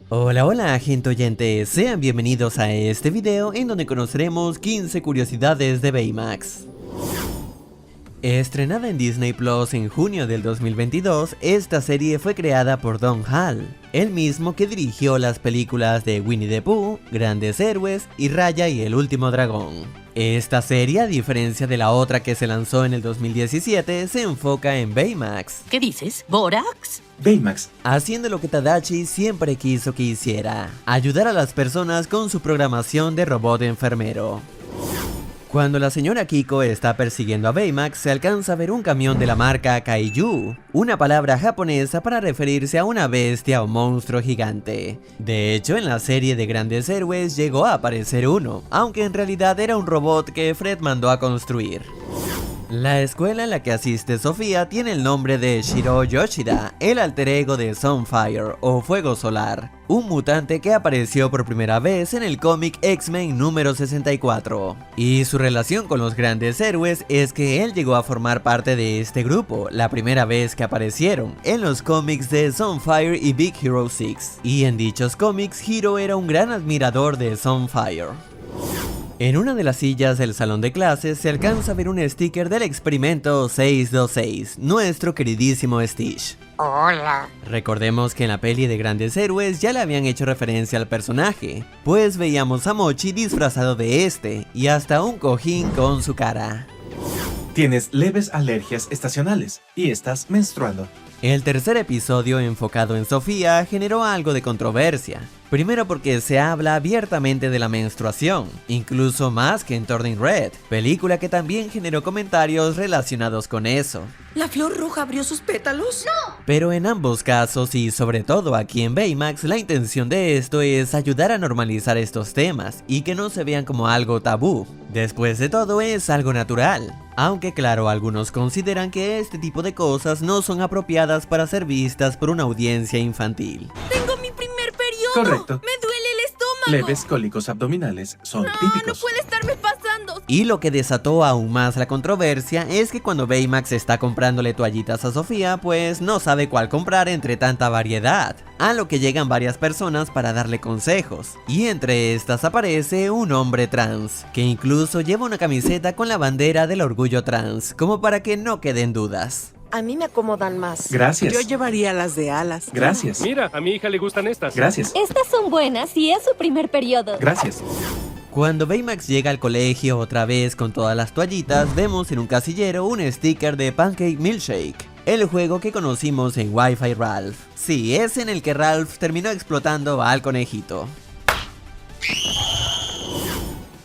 Hola, hola gente oyente, sean bienvenidos a este video en donde conoceremos 15 curiosidades de Baymax. Estrenada en Disney Plus en junio del 2022, esta serie fue creada por Don Hall, el mismo que dirigió las películas de Winnie the Pooh, Grandes Héroes y Raya y el Último Dragón. Esta serie, a diferencia de la otra que se lanzó en el 2017, se enfoca en Baymax. ¿Qué dices? ¿Borax? Baymax, haciendo lo que Tadachi siempre quiso que hiciera, ayudar a las personas con su programación de robot enfermero. Cuando la señora Kiko está persiguiendo a Baymax, se alcanza a ver un camión de la marca Kaiju, una palabra japonesa para referirse a una bestia o monstruo gigante. De hecho, en la serie de Grandes Héroes llegó a aparecer uno, aunque en realidad era un robot que Fred mandó a construir. La escuela en la que asiste Sofía tiene el nombre de Shiro Yoshida, el alter ego de Sunfire o Fuego Solar, un mutante que apareció por primera vez en el cómic X-Men número 64. Y su relación con los Grandes Héroes es que él llegó a formar parte de este grupo la primera vez que aparecieron en los cómics de Sunfire y Big Hero 6. Y en dichos cómics, Hiro era un gran admirador de Sunfire. En una de las sillas del salón de clases se alcanza a ver un sticker del experimento 626, nuestro queridísimo Stitch. Hola. Recordemos que en la peli de Grandes Héroes ya le habían hecho referencia al personaje, pues veíamos a Mochi disfrazado de este y hasta un cojín con su cara. tienes leves alergias estacionales y estás menstruando. El tercer episodio, enfocado en Sofía, generó algo de controversia. Primero porque se habla abiertamente de la menstruación, incluso más que en Turning Red, película que también generó comentarios relacionados con eso. ¿La flor roja abrió sus pétalos? ¡No! Pero en ambos casos, y sobre todo aquí en Baymax, la intención de esto es ayudar a normalizar estos temas y que no se vean como algo tabú. Después de todo, es algo natural. Aunque claro, algunos consideran que este tipo de cosas no son apropiadas para ser vistas por una audiencia infantil. ¡Tengo mi primer periodo! Correcto. ¡Me duele el estómago! Leves cólicos abdominales son típicos. No puede estarme pasando. Y lo que desató aún más la controversia es que cuando Baymax está comprándole toallitas a Sofía, pues no sabe cuál comprar entre tanta variedad. A lo que llegan varias personas para darle consejos, y entre estas aparece un hombre trans, que incluso lleva una camiseta con la bandera del orgullo trans, como para que no queden dudas. A mí me acomodan más. Gracias. Yo llevaría las de alas. Gracias. Mira, a mi hija le gustan estas. Gracias. Estas son buenas y es su primer periodo. Gracias. Cuando Baymax llega al colegio otra vez con todas las toallitas, vemos en un casillero un sticker de Pancake Milkshake, el juego que conocimos en Wi-Fi Ralph. Sí, es en el que Ralph terminó explotando al conejito.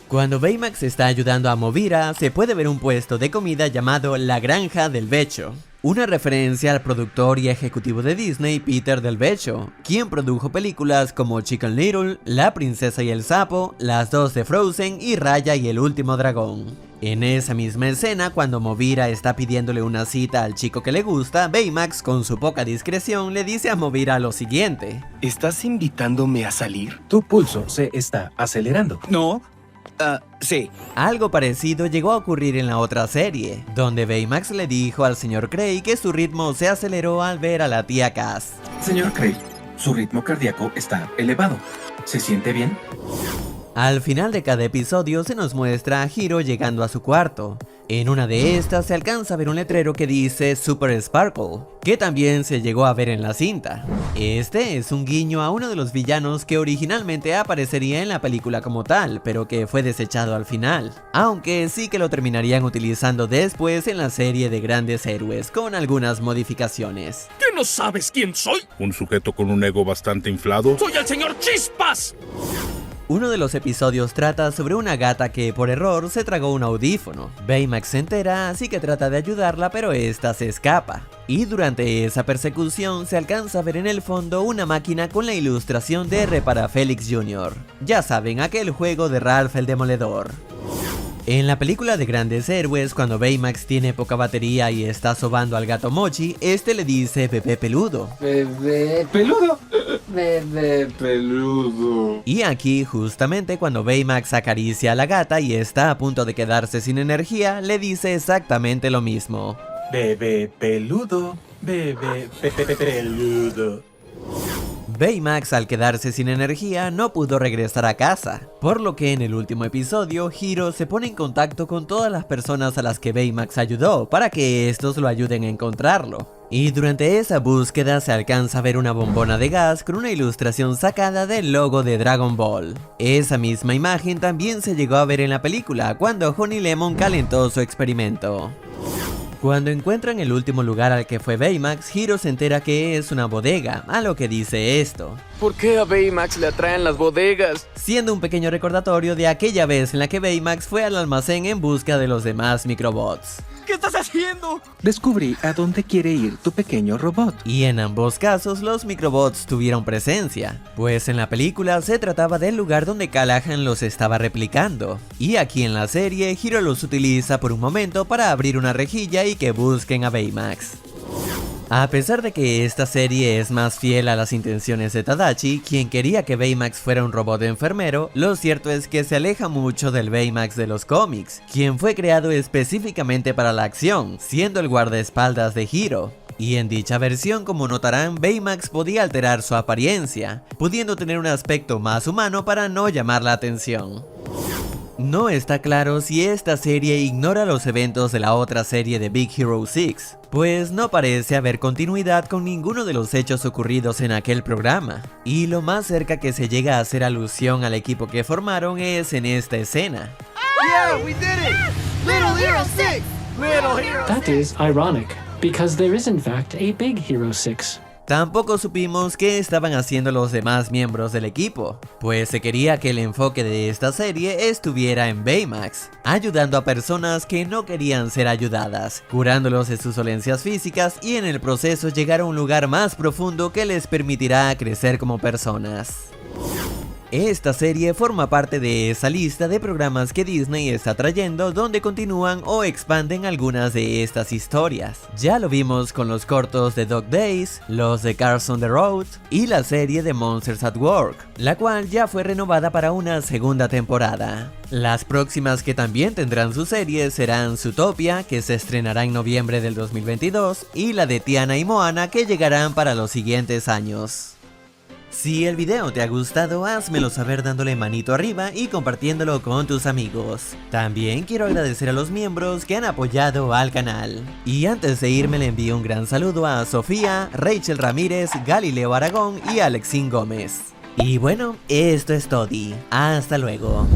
Cuando Baymax está ayudando a Movira, se puede ver un puesto de comida llamado La Granja del Becho, una referencia al productor y ejecutivo de Disney Peter Del Becho, quien produjo películas como Chicken Little, La Princesa y el Sapo, las dos de Frozen y Raya y el Último Dragón. En esa misma escena, cuando Movira está pidiéndole una cita al chico que le gusta, Baymax, con su poca discreción, le dice a Movira lo siguiente: ¿Estás invitándome a salir? Tu pulso se está acelerando. No. Sí. Algo parecido llegó a ocurrir en la otra serie, donde Baymax le dijo al señor Cray que su ritmo se aceleró al ver a la tía Cass. Señor Cray, su ritmo cardíaco está elevado. ¿Se siente bien? Al final de cada episodio se nos muestra a Hiro llegando a su cuarto. En una de estas se alcanza a ver un letrero que dice Super Sparkle, que también se llegó a ver en la cinta. Este es un guiño a uno de los villanos que originalmente aparecería en la película como tal, pero que fue desechado al final, aunque sí que lo terminarían utilizando después en la serie de Grandes Héroes, con algunas modificaciones. ¿Qué no sabes quién soy? Un sujeto con un ego bastante inflado. ¡Soy el señor Chispas! Uno de los episodios trata sobre una gata que por error se tragó un audífono. Baymax se entera, así que trata de ayudarla, pero esta se escapa. Y durante esa persecución se alcanza a ver en el fondo una máquina con la ilustración de R para Felix Jr. Ya saben, aquel juego de Ralph el Demoledor. En la película de Grandes Héroes, cuando Baymax tiene poca batería y está sobando al gato Mochi, este le dice bebé peludo. Bebé peludo. Bebé peludo. Y aquí, justamente cuando Baymax acaricia a la gata y está a punto de quedarse sin energía, le dice exactamente lo mismo. Bebé peludo. Bebé peludo. Baymax, al quedarse sin energía, no pudo regresar a casa, por lo que en el último episodio, Hiro se pone en contacto con todas las personas a las que Baymax ayudó para que estos lo ayuden a encontrarlo. Y durante esa búsqueda se alcanza a ver una bombona de gas con una ilustración sacada del logo de Dragon Ball. Esa misma imagen también se llegó a ver en la película cuando Honey Lemon calentó su experimento. Cuando encuentran el último lugar al que fue Baymax, Hiro se entera que es una bodega, a lo que dice esto, ¿por qué a Baymax le atraen las bodegas? siendo un pequeño recordatorio de aquella vez en la que Baymax fue al almacén en busca de los demás microbots. ¿Qué estás haciendo? Descubrí a dónde quiere ir tu pequeño robot. Y en ambos casos los microbots tuvieron presencia, pues en la película se trataba del lugar donde Callahan los estaba replicando, y aquí en la serie Hiro los utiliza por un momento para abrir una rejilla y que busquen a Baymax. A pesar de que esta serie es más fiel a las intenciones de Tadachi, quien quería que Baymax fuera un robot enfermero, lo cierto es que se aleja mucho del Baymax de los cómics, quien fue creado específicamente para la acción, siendo el guardaespaldas de Hiro. Y en dicha versión, como notarán, Baymax podía alterar su apariencia, pudiendo tener un aspecto más humano para no llamar la atención. No está claro si esta serie ignora los eventos de la otra serie de Big Hero 6, pues no parece haber continuidad con ninguno de los hechos ocurridos en aquel programa, y lo más cerca que se llega a hacer alusión al equipo que formaron es en esta escena. Yeah, we did it! Little Hero 6! Little Hero 6! That is ironic, because there is in fact a Big Hero 6. Tampoco supimos qué estaban haciendo los demás miembros del equipo, pues se quería que el enfoque de esta serie estuviera en Baymax, ayudando a personas que no querían ser ayudadas, curándolos de sus dolencias físicas y en el proceso llegar a un lugar más profundo que les permitirá crecer como personas. Esta serie forma parte de esa lista de programas que Disney está trayendo donde continúan o expanden algunas de estas historias. Ya lo vimos con los cortos de Dog Days, los de Cars on the Road y la serie de Monsters at Work, la cual ya fue renovada para una segunda temporada. Las próximas que también tendrán su serie serán Zootopia, que se estrenará en noviembre del 2022, y la de Tiana y Moana, que llegarán para los siguientes años. Si el video te ha gustado, házmelo saber dándole manito arriba y compartiéndolo con tus amigos. También quiero agradecer a los miembros que han apoyado al canal. Y antes de irme le envío un gran saludo a Sofía, Rachel Ramírez, Galileo Aragón y Alexín Gómez. Y bueno, esto es todo. Hasta luego.